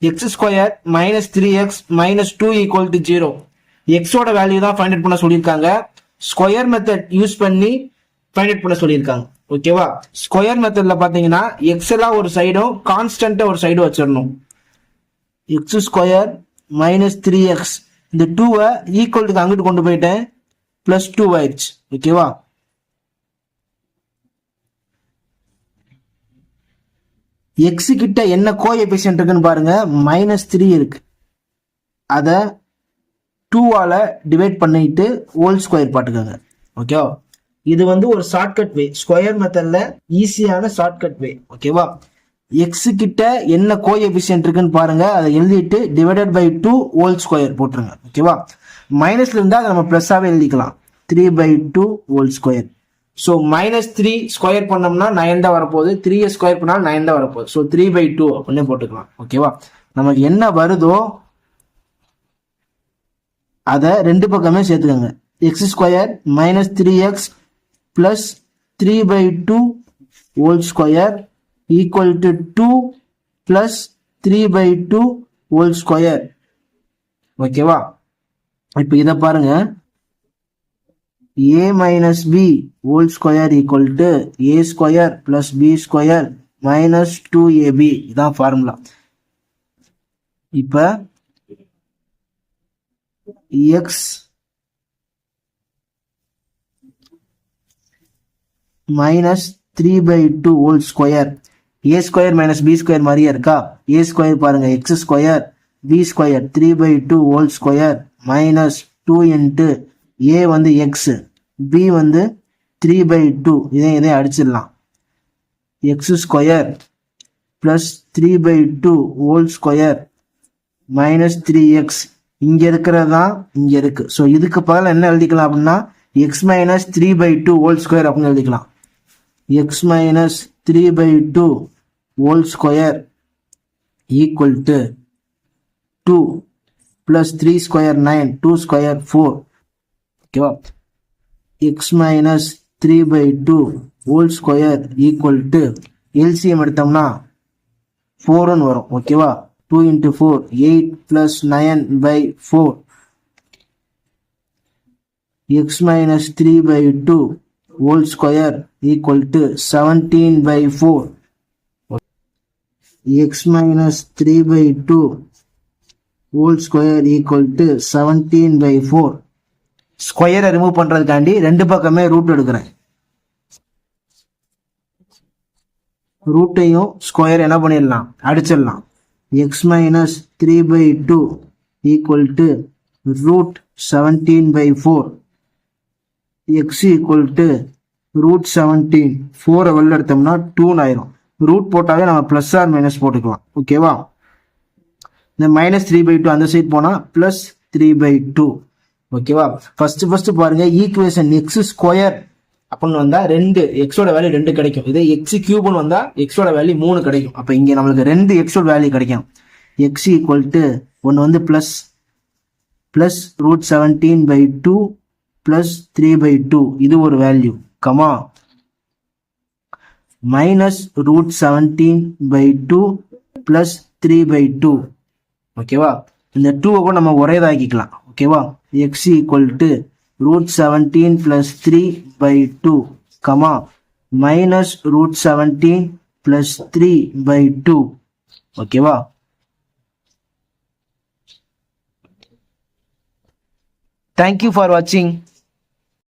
X square minus 3x minus 2 equal to 0. எக்ஸோட value தான் find out பண்ண சொல்லியிருக்காங்க. ஸ்கொயர் மெத்தட் யூஸ் பண்ணி ஃபைண்ட் அவுட் பண்ண சொல்லியிருக்காங்க. ஓகேவா? ஸ்கொயர் மெத்தட்ல பாத்தீங்கன்னா எக்ஸ் எல்லாம் ஒரு சைடும் கான்ஸ்டன்டா ஒரு சைடும் வச்சிடணும். எக்ஸ் ஸ்கொயர் மைனஸ் 3x இந்த 2வை ஈக்குவல்ட்டுக்கு அங்கிட்டு கொண்டு போயிட்டேன், பிளஸ் 2 ஆயிடுச்சு. ஓகேவா? எக்ஸ் கிட்ட என்ன கோஎஃபிஷியன்ட் இருக்குன்னு பாருங்க, -3 இருக்கு. அத 2ஆல டிவைட் பண்ணிட்டு ஹோல் ஸ்கொயர் போட்டுக்கோங்க. ஓகேவா? இது வந்து ஒரு ஷார்ட்கட் வே, ஸ்கொயர் மெத்தட்ல ஈஸியான ஷார்ட்கட் வே. ஓகேவா? எக்ஸ் கிட்ட என்ன கோஎஃபிஷியன்ட் இருக்குன்னு பாருங்க, அதை எழுதிட்டு டிவைடட் பை 2 ஹோல் ஸ்கொயர் போட்டுருங்க. ஓகேவா? மைனஸ்ல இருந்தா அதை நம்ம பிளஸ்ஸாவே எழுதிக்கலாம், 3/2 ஹோல் ஸ்கொயர். ஸோ -3 ஸ்கொயர் பண்ணோம்னா 9 தான் வரப்போகுது, 3 ஸ்கொயர் பண்ணாலும் 9 தான் வரப்போகுது. ஸோ 3/2 அப்படின்னு போட்டுக்கலாம். ஓகேவா? நமக்கு என்ன வருதோ அதை ரெண்டு பக்கமே சேர்த்துக்கோங்க. X square minus 3x plus 3/2 whole square equal to 2 plus 3/2 whole square. ஓகேவா? இப்போ இதை பாருங்க, a minus b whole square equal to a square plus b square minus 2ab. இதான் ஃபார்முலா. இப்ப x minus 3/2 whole square, a square minus b square மாதிரியே இருக்கா? a square பாருங்க, x square b square 3/2 whole square minus 2 into a வந்து x, b வந்து 3/2. இதை அடிச்சிடலாம். x square plus 3/2 whole square minus 3x. இங்க இருக்கிறதா இங்க இருக்கு. ஸோ இதுக்கு பதிலாக என்ன எழுதிக்கலாம் அப்படின்னா x மைனஸ் 3/2 ஹோல் ஸ்கொயர் அப்படின்னு எழுதிக்கலாம். x minus 3/2 whole square equal to 2 plus 3 square 9, 2 square 4. ஓகேவா? x minus 3/2 whole square equal to LCM எடுத்தோம்னா 4 வரும். ஓகேவா? 2 into 4 8 plus 9/4. x minus 3/2 whole square equal to 17/4. x minus 3/2 whole square equal to 17/4. ஸ்கொயரை remove பண்றதுக்காண்டி ரெண்டு பக்கமே root எடுக்கிறேன். ரூட்டையும் square என்ன பண்ணிடலாம், அடிச்சிடலாம். X minus 3/2 equal to root 17/4. X equal to root 17. 4 வெளில எடுத்தோம்னா 2 ஆயிரும். ரூட் போட்டாவே நம்ம பிளஸ் ஆர் மைனஸ் போட்டுக்கலாம். ஓகேவா? இந்த -3/2 அந்த சைட் போனா பிளஸ் 3/2. ஓகேவா? ஃபர்ஸ்ட் பாருங்க, ஈக்குவேஷன் எக்ஸ் ஸ்கொயர் அப்படின்னு வந்தா 2 எக்ஸோட வேல்யூ 2 கிடைக்கும். இதே எக்ஸ் கியூப்னு வந்தா எக்ஸோட வேல்யூ 3 கிடைக்கும். அப்ப இங்க நம்மளுக்கு 2 எக்ஸோட வேல்யூ கிடைக்கும். எக்ஸ் ஈக்குவல் டு ஒன்னு வந்து பிளஸ் ரூட் 17/2 பிளஸ் 3/2 இது ஒரு value, comma minus root 17/2 plus 3/2. ஓகேவா? இந்த 2 கூட நம்ம ஒரேதாக்கிக்கலாம். ஓகேவா? x equal to root 17 plus 3/2, comma minus root 17 plus 3/2. ஓகேவா? Thank you for watching.